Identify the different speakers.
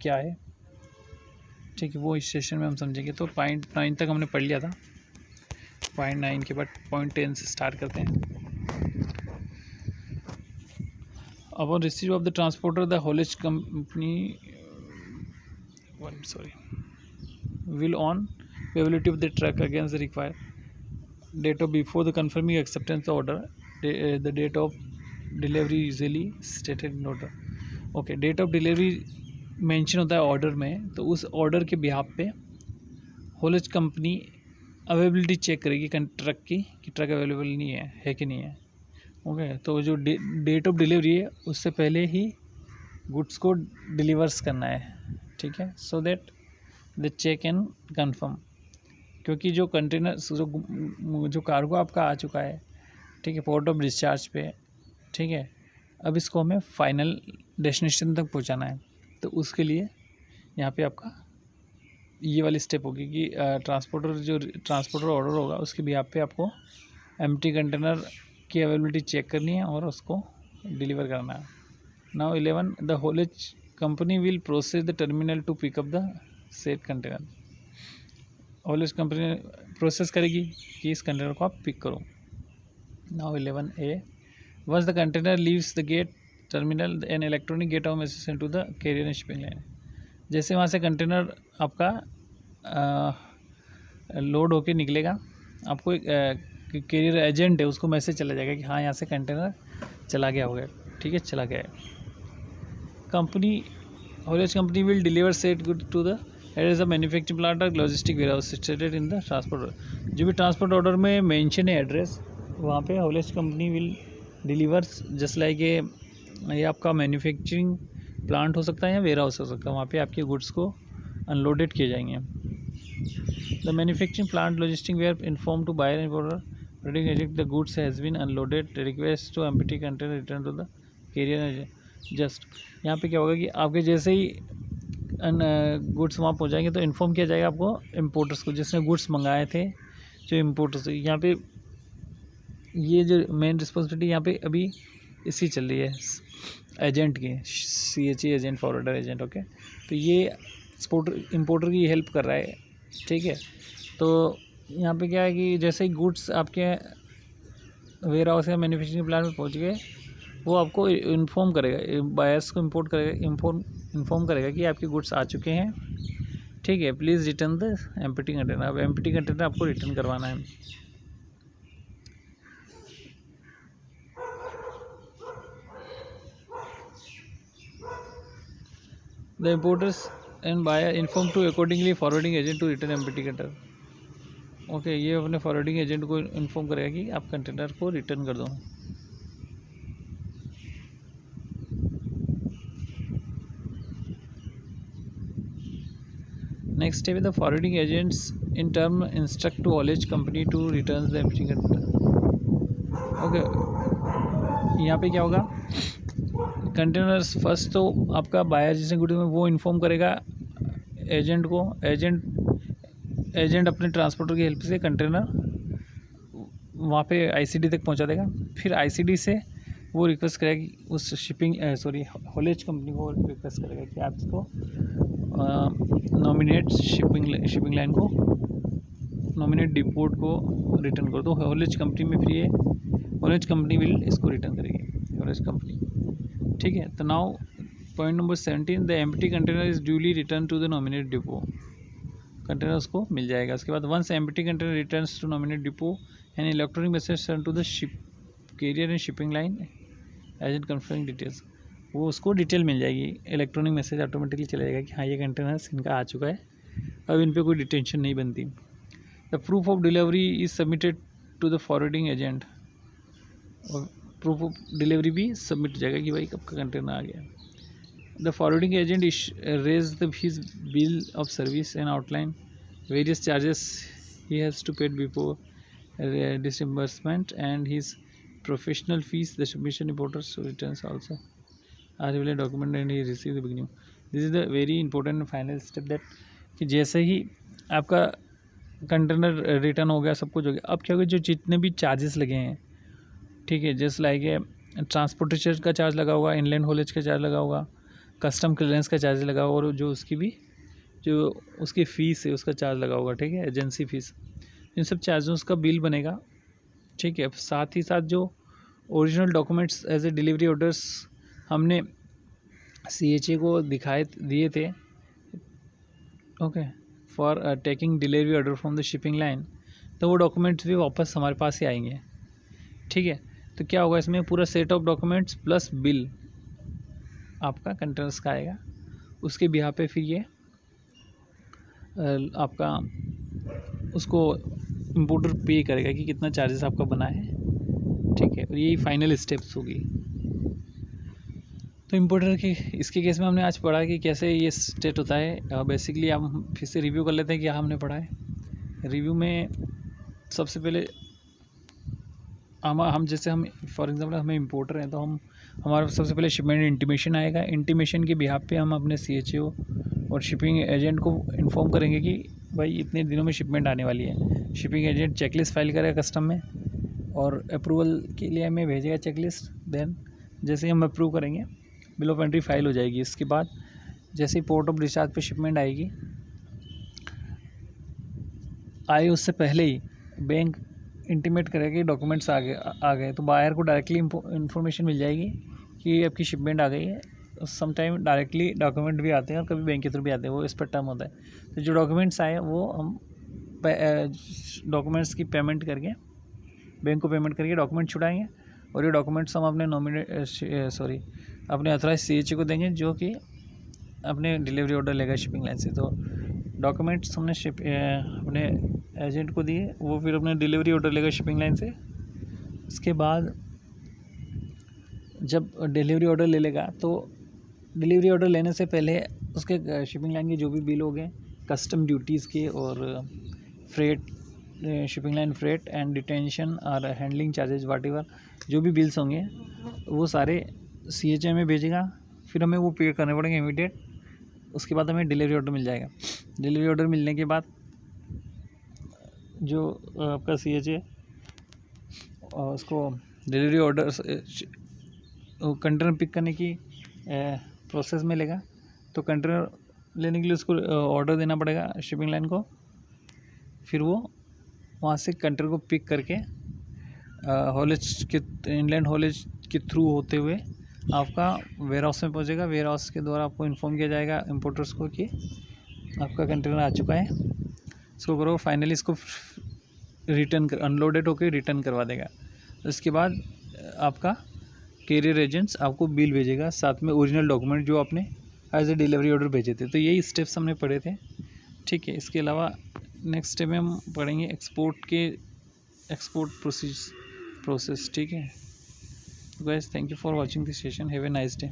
Speaker 1: क्या है, ठीक है, वो इस सेशन में हम समझेंगे। तो पॉइंट 9 तक हमने पढ़ लिया था। पॉइंट 9 के बाद पॉइंट 10 से स्टार्ट करते हैं। Upon receive of the transporter the haulage company will on availability of the truck against the required date of before the confirming acceptance order, the date of delivery usually stated in order। Okay, date of delivery mention होता है order में, तो उस order के behalf पे haulage company availability check करेगी truck की कि ट्रक अवेलेबल नहीं है कि नहीं है। ओके, तो जो डेट ऑफ डिलीवरी है उससे पहले ही गुड्स को डिलीवर्स करना है, ठीक है, so that the check and confirm. क्योंकि जो कंटेनर जो कार्गो आपका आ चुका है, ठीक है, पोर्ट ऑफ डिस्चार्ज पे, ठीक है, अब इसको हमें फाइनल डेस्टिनेशन तक पहुंचाना है। तो उसके लिए यहाँ पे आपका ये वाली स्टेप होगी कि ट्रांसपोर्टर ऑर्डर होगा उसके भी आप पे आपको एम्प्टी कंटेनर की अवेलेबिलिटी चेक करनी है और उसको डिलीवर करना है। Now 11 the haulage company will process the terminal to pick up the set container. Haulage company process करेगी कि इस कंटेनर को आप पिक करो। Now 11A once the container leaves the gate terminal an electronic gate of message send to the carrier and shipping line. जैसे वहाँ से container आपका लोड होके निकलेगा, आपको एक कैरियर एजेंट है उसको मैसेज चला जाएगा कि हाँ यहाँ से कंटेनर चला गया होगा, ठीक है, चला गया है। Company haulage company will deliver set good to the address of manufacturing plant और logistic warehouse situated in the transport. जो भी ट्रांसपोर्ट ऑर्डर में मेंशन है एड्रेस, वहाँ पे haulage company will delivers just like ये आपका मैन्युफैक्चरिंग प्लांट हो सकता है या वेयर हाउस हो सकता है, वहाँ पे आपके गुड्स को अनलोडेड किए जाएंगे। The manufacturing plant logistic ware inform to buyer and ordering agent the goods has been unloaded, request to empty container return to the carrier. Just यहाँ पे क्या होगा कि आपके जैसे ही गुड्स वहाँ पहुँचाएंगे तो इन्फॉर्म किया जाएगा आपको इम्पोर्टर्स को जिसने गुड्स मंगाए थे, जो इम्पोर्टर्स। यहाँ पे ये जो मेन रिस्पॉन्सिबिलिटी यहाँ पे अभी इसकी चल रही है एजेंट की, CHE agent, forwarder agent. Okay, तो ये इम्पोर्टर की हेल्प कर रहा है, ठीक है। तो यहाँ पे क्या है कि जैसे ही गुड्स आपके वेयर हाउस या मैन्युफैक्चरिंग प्लांट में पहुँच गए, वो आपको इन्फॉर्म करेगा, बायर्स को इन्फॉर्म करेगा कि आपके गुड्स आ चुके हैं, ठीक है, please return the empty container. अब एम्प्टी कंटेनर आपको रिटर्न करवाना है। The importers and buyer inform to accordingly forwarding agent to return empty container. Okay, ये अपने फॉरवर्डिंग एजेंट को इन्फॉर्म करेगा कि आप कंटेनर को रिटर्न कर दो। Next step the forwarding agents in term instruct to haulage company to return the empty container. Okay, यहाँ पे क्या होगा, कंटेनर्स फर्स्ट तो आपका बायर जिसने गुड्स में वो इन्फॉर्म करेगा एजेंट को। एजेंट अपने ट्रांसपोर्टर की हेल्प से कंटेनर वहाँ पे ICD तक पहुँचा देगा। फिर ICD से वो रिक्वेस्ट करेगा कि उस हॉलेज कंपनी को रिक्वेस्ट करेगा कि आप इसको नॉमिनेट शिपिंग लाइन को, नॉमिनेट डिपोट को रिटर्न कर दो। हॉलेज कंपनी में फिर ये हॉलेज कंपनी विल इसको रिटर्न करेगी, हॉलेज कंपनी, ठीक है। तो now point number 17 the empty container is duly return to the nominate depot. Container उसको मिल जाएगा। उसके बाद once empty container returns to nominate depot and electronic message send to the carrier and shipping line agent confirming details. वो उसको detail मिल जाएगी, electronic message automatically चला जाएगा कि हाँ ये कंटेनर्स इनका आ चुका है, अब इन पर कोई डिटेंशन नहीं बनती। The proof of delivery is submitted to the forwarding agent. और प्रूफ ऑफ डिलीवरी भी सबमिट हो जाएगा कि भाई कब का कंटेनर आ गया। The forwarding agent raise his bill of service and outline various charges he has to paid before disbursement and his professional fees. The submission reporters returns also are available document and he receives the beginning. This is the very important final step that कि जैसे ही आपका container return हो गया, सब कुछ हो गया, अब क्या होगा, जो जितने भी चार्जेस लगे हैं, ठीक है, जस्ट लाइक ट्रांसपोर्टेशन का चार्ज लगा होगा, इनलैंड हॉलेज का चार्ज लगा होगा, कस्टम क्लियरेंस का चार्ज लगा और जो उसकी भी जो उसकी फ़ीस है उसका चार्ज लगा होगा, ठीक है, एजेंसी फ़ीस, इन सब चार्जों का बिल बनेगा, ठीक है। साथ ही साथ जो original documents as a delivery orders हमने CHA को दिए थे, ओके, for taking delivery order from the shipping line, तो वो डॉक्यूमेंट्स भी वापस हमारे पास ही आएंगे, ठीक है। तो क्या होगा इसमें, पूरा set of documents plus bill आपका कंटेनर्स का आएगा। उसके बिहा पे फिर ये आपका उसको इम्पोर्टर पे करेगा कि कितना चार्जेस आपका बना है, ठीक है। और यही फाइनल स्टेप्स होगी। तो इम्पोर्टर की इसके केस में हमने आज पढ़ा कि कैसे ये स्टेट होता है। बेसिकली हम फिर से रिव्यू कर लेते हैं क्या हमने पढ़ा है। रिव्यू में सबसे पहले हम जैसे हम फॉर एग्जांपल हमें इम्पोर्टर हैं, तो हमारा सबसे पहले शिपमेंट इंटीमेशन आएगा। इंटीमेशन के बिहाफ पे हम अपने CHO और शिपिंग एजेंट को इन्फॉर्म करेंगे कि भाई इतने दिनों में शिपमेंट आने वाली है। शिपिंग एजेंट चेकलिस्ट फाइल करेगा कस्टम में और अप्रूवल के लिए हमें भेजेगा चेकलिस्ट। देन जैसे ही हम अप्रूव करेंगे बिल ऑफ एंट्री फाइल हो जाएगी। इसके बाद जैसे ही पोर्ट ऑफ डिस्चार्ज पे शिपमेंट आएगी, उससे पहले ही बैंक इंटीमेट करेगा कि डॉक्यूमेंट्स आ गए, तो बायर को डायरेक्टली इन्फॉर्मेशन मिल जाएगी कि आपकी शिपमेंट आ गई है। सम टाइम डायरेक्टली डॉक्यूमेंट भी आते हैं और कभी बैंक के थ्रू भी आते हैं, वो इस पर टर्म होता है। तो जो डॉक्यूमेंट्स आए वो हम डॉक्यूमेंट्स की पेमेंट करके, बैंक को पेमेंट करके डॉक्यूमेंट छुड़ाएंगे और ये डॉक्यूमेंट्स हम अपने अपने अथॉराइज CHO को देंगे, जो कि अपने डिलीवरी ऑर्डर लेगा शिपिंग लाइन से। तो डॉक्यूमेंट्स हमने अपने एजेंट को दिए, वो फिर अपने डिलीवरी ऑर्डर लेगा शिपिंग लाइन से। इसके बाद जब डिलीवरी ऑर्डर ले लेगा, तो डिलीवरी ऑर्डर लेने से पहले उसके शिपिंग लाइन के जो भी बिल हो गए, कस्टम ड्यूटीज़ के और freight, shipping line freight and detention और हैंडलिंग चार्जेज वाटेवर, जो भी बिल्स होंगे वो सारे CHA में भेजेगा। फिर हमें वो पे करने पड़ेंगे इमीडिएट। उसके बाद हमें डिलीवरी ऑर्डर मिल जाएगा। डिलीवरी ऑर्डर मिलने के बाद जो आपका CHA उसको डिलीवरी ऑर्डर कंटेनर पिक करने की प्रोसेस में लेगा। तो कंटेनर लेने के लिए उसको ऑर्डर देना पड़ेगा शिपिंग लाइन को। फिर वो वहाँ से कंटेनर को पिक करके हॉलेज के इनलैंड हॉलेज के थ्रू होते हुए आपका वेयर हाउस में पहुँचेगा। वेयर हाउस के द्वारा आपको इन्फॉर्म किया जाएगा इम्पोर्टर्स को कि आपका कंटेनर आ चुका है, इसको करो। फाइनली इसको रिटर्न अनलोडेड होकर रिटर्न करवा देगा। इसके बाद आपका कैरियर एजेंट्स आपको बिल भेजेगा, साथ में ओरिजिनल डॉक्यूमेंट जो आपने एज ए डिलीवरी ऑर्डर भेजे थे। तो यही स्टेप्स हमने पढ़े थे, ठीक है। इसके अलावा नेक्स्ट स्टेप में हम पढ़ेंगे एक्सपोर्ट प्रोसेस, ठीक है। Guys, thank you for watching this session. Have a nice day.